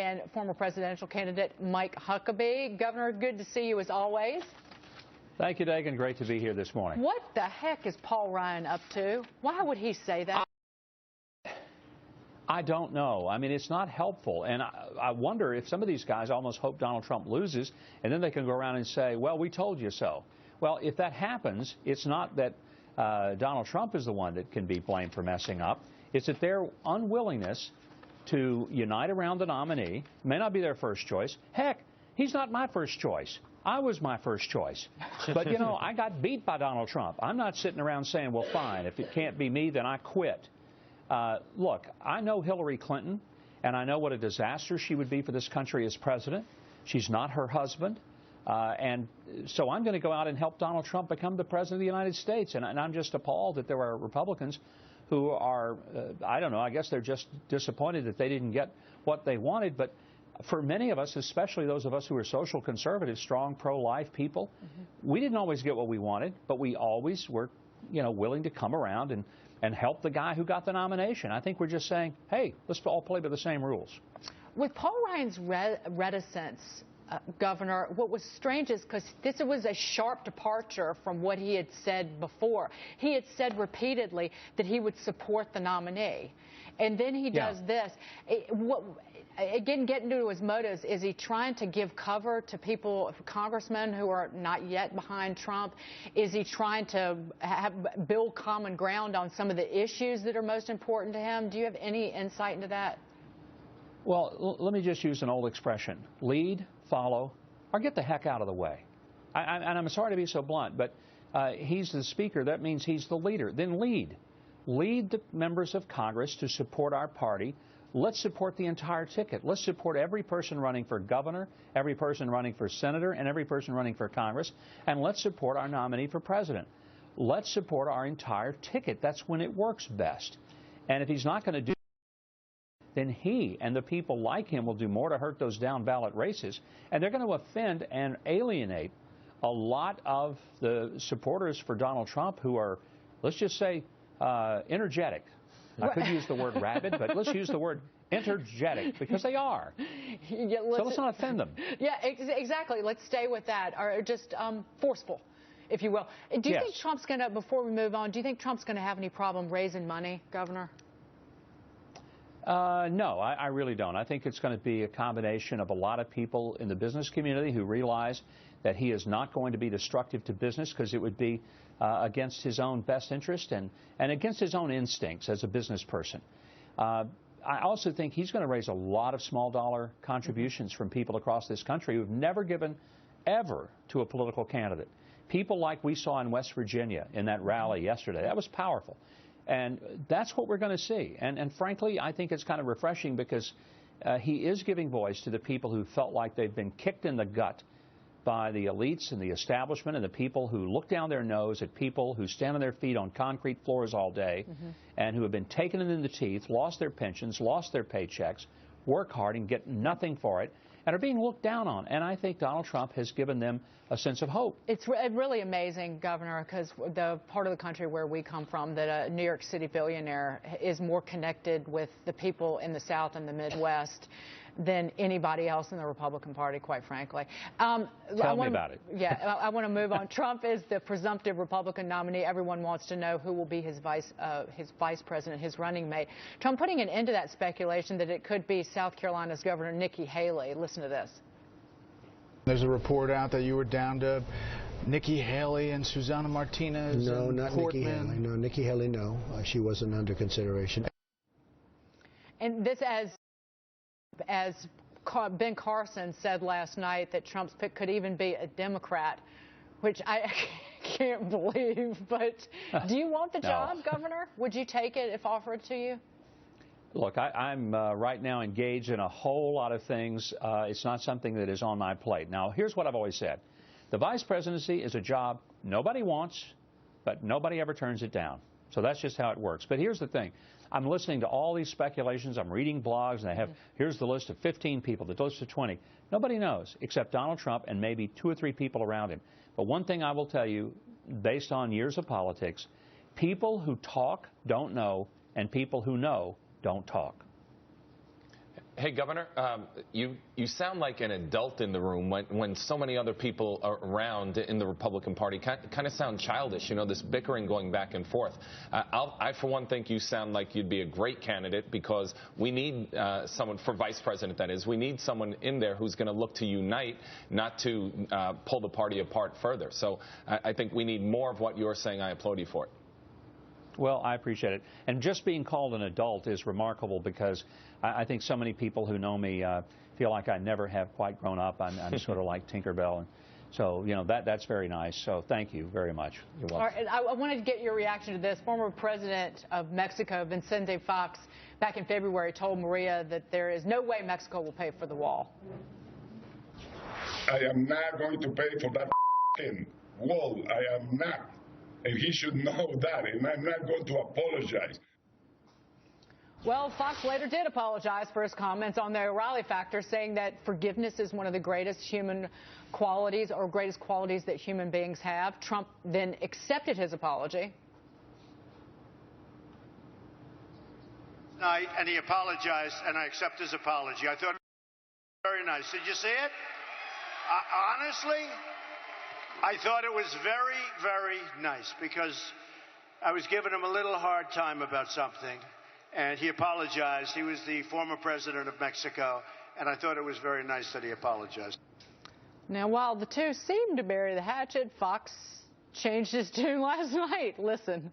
And former presidential candidate Mike Huckabee. Governor, good to see you as always. Thank you, Dagan. Great to be here this morning. What the heck is Paul Ryan up to? Why would he say that? I don't know. I mean, it's not helpful. And I wonder if some of these guys almost hope Donald Trump loses, and then they can go around and say, well, we told you so. Well, if that happens, it's not that Donald Trump is the one that can be blamed for messing up. It's that their unwillingness to unite around the nominee may not be their first choice. Heck, he's not my first choice. I was my first choice. But, you know, I got beat by Donald Trump. I'm not sitting around saying, well, fine, if it can't be me, then I quit. Look, I know Hillary Clinton, and I know what a disaster she would be for this country as president. She's not her husband. And so I'm going to go out and help Donald Trump become the president of the United States. And I'm just appalled that there are Republicans who are, I don't know, I guess they're just disappointed that they didn't get what they wanted. But for many of us, especially those of us who are social conservatives, strong pro-life people, we didn't always get what we wanted, but we always were, you know, willing to come around and help the guy who got the nomination. I think we're just saying, hey, let's all play by the same rules. With Paul Ryan's reticence, Governor, what was strange is because this was a sharp departure from what he had said before. He had said repeatedly that he would support the nominee. And then he does this. Again, getting into his motives, is he trying to give cover to people, congressmen who are not yet behind Trump? Is he trying to build common ground on some of the issues that are most important to him? Do you have any insight into that? Well, let me just use an old expression. Lead, follow, or get the heck out of the way. And I'm sorry to be so blunt, but he's the speaker. That means he's the leader. Then lead. Lead the members of Congress to support our party. Let's support the entire ticket. Let's support every person running for governor, every person running for senator, and every person running for Congress. And let's support our nominee for president. Let's support our entire ticket. That's when it works best. And if he's not going to do then he and the people like him will do more to hurt those down ballot races, and they're going to offend and alienate a lot of the supporters for Donald Trump who are, let's just say, energetic. I could use the word rabid, but let's use the word energetic because they are. Yeah, so let's not offend them. Yeah, exactly. Let's stay with that, or just forceful, if you will. Do you think Trump's going to, before we move on, do you think Trump's going to have any problem raising money, Governor? No, I really don't. I think it's going to be a combination of a lot of people in the business community who realize that he is not going to be destructive to business because it would be against his own best interest and against his own instincts as a business person. I also think he's going to raise a lot of small dollar contributions from people across this country who have never given ever to a political candidate. People like we saw in West Virginia in that rally yesterday. That was powerful. And that's what we're going to see. And frankly, I think it's kind of refreshing because he is giving voice to the people who felt like they've been kicked in the gut by the elites and the establishment and the people who look down their nose at people who stand on their feet on concrete floors all day and who have been taken in the teeth, lost their pensions, lost their paychecks, work hard and get nothing for it, and are being looked down on. And I think Donald Trump has given them a sense of hope. It's really amazing, Governor, because the part of the country where we come from, that a New York City billionaire is more connected with the people in the South and the Midwest than anybody else in the Republican Party, quite frankly. Tell me about it. Yeah, I want to move on. Trump is the presumptive Republican nominee. Everyone wants to know who will be his vice president, his running mate. Trump putting an end to that speculation that it could be South Carolina's Governor Nikki Haley. Listen to this. There's a report out that you were down to Nikki Haley and Susana Martinez. No, not Portman. Nikki Haley. No, Nikki Haley, no. She wasn't under consideration. And this as Ben Carson said last night, that Trump's pick could even be a Democrat, which I can't believe. But do you want the job, Governor? Would you take it if offered to you? Look, I'm right now engaged in a whole lot of things. It's not something that is on my plate. Now, here's what I've always said. The vice presidency is a job nobody wants, but nobody ever turns it down. So that's just how it works. But here's the thing. I'm listening to all these speculations. I'm reading blogs, and they have, here's the list of 15 people, the list of 20. Nobody knows except Donald Trump and maybe 2 or 3 people around him. But one thing I will tell you, based on years of politics, people who talk don't know, and people who know don't talk. Hey, Governor, you sound like an adult in the room when so many other people are around in the Republican Party kind of sound childish, you know, this bickering going back and forth. I, for one, think you sound like you'd be a great candidate because we need someone for vice president, that is. We need someone in there who's going to look to unite, not to pull the party apart further. So I think we need more of what you're saying. I applaud you for it. Well, I appreciate it. And just being called an adult is remarkable because I think so many people who know me feel like I never have quite grown up. I'm sort of like Tinkerbell. And so, you know, that's very nice. So thank you very much. You're welcome. All right, I wanted to get your reaction to this. Former President of Mexico, Vicente Fox, back in February told Maria that there is no way Mexico will pay for the wall. I am not going to pay for that wall. I am not. And he should know that, and I'm not going to apologize. Well, Fox later did apologize for his comments on the O'Reilly factor, saying that forgiveness is one of the greatest human qualities or greatest qualities that human beings have. Trump then accepted his apology. And he apologized, and I accept his apology. I thought it was very nice. Did you see it? Honestly, I thought it was very, very nice because I was giving him a little hard time about something, and he apologized. He was the former president of Mexico, and I thought it was very nice that he apologized. Now, while the two seemed to bury the hatchet, Fox changed his tune last night. Listen.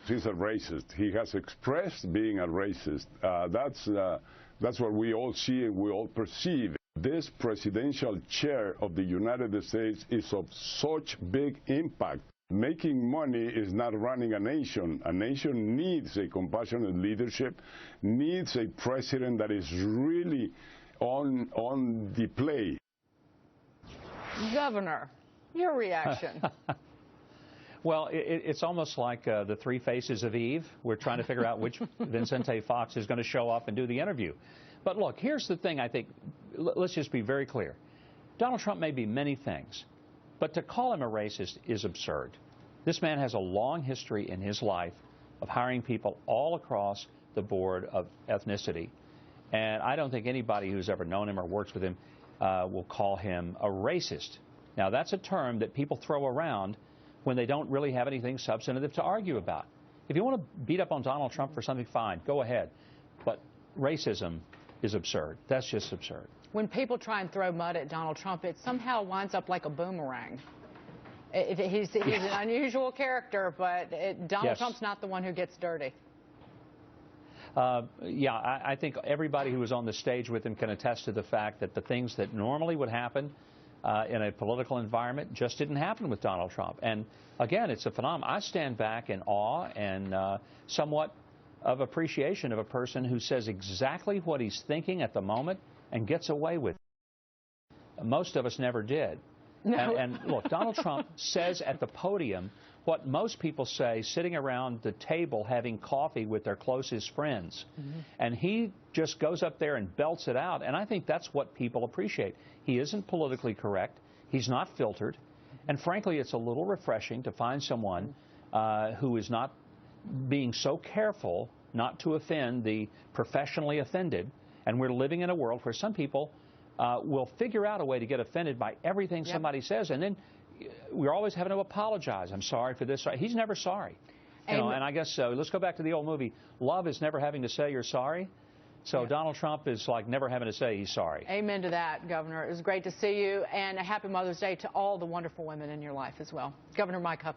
He's a racist. He has expressed being a racist. That's what we all see and we all perceive. This presidential chair of the United States is of such big impact. Making money is not running a nation. A nation needs a compassionate leadership, needs a president that is really on the play. Governor, your reaction. Well, it's almost like the three faces of Eve. We're trying to figure out which Vicente Fox is going to show up and do the interview. But look, here's the thing I think, let's just be very clear. Donald Trump may be many things, but to call him a racist is absurd. This man has a long history in his life of hiring people all across the board of ethnicity. And I don't think anybody who's ever known him or works with him will call him a racist. Now, that's a term that people throw around when they don't really have anything substantive to argue about. If you want to beat up on Donald Trump for something, fine, go ahead. But racism is absurd. That's just absurd. When people try and throw mud at Donald Trump, it somehow winds up like a boomerang. He's an unusual character, but Donald Trump's not the one who gets dirty. Yeah, I think everybody who was on the stage with him can attest to the fact that the things that normally would happen in a political environment just didn't happen with Donald Trump. And again, it's a phenomenon. I stand back in awe and somewhat of appreciation of a person who says exactly what he's thinking at the moment and gets away with it. Most of us never did. No. And look, Donald Trump says at the podium what most people say sitting around the table having coffee with their closest friends. Mm-hmm. And he just goes up there and belts it out. And I think that's what people appreciate. He isn't politically correct. He's not filtered. And frankly, it's a little refreshing to find someone who is not being so careful not to offend the professionally offended. And we're living in a world where some people will figure out a way to get offended by everything somebody says. And then we're always having to apologize. I'm sorry for this. He's never sorry. You know, and I guess let's go back to the old movie. Love is never having to say you're sorry. So Donald Trump is like never having to say he's sorry. Amen to that, Governor. It was great to see you. And a happy Mother's Day to all the wonderful women in your life as well. Governor Mike Huff.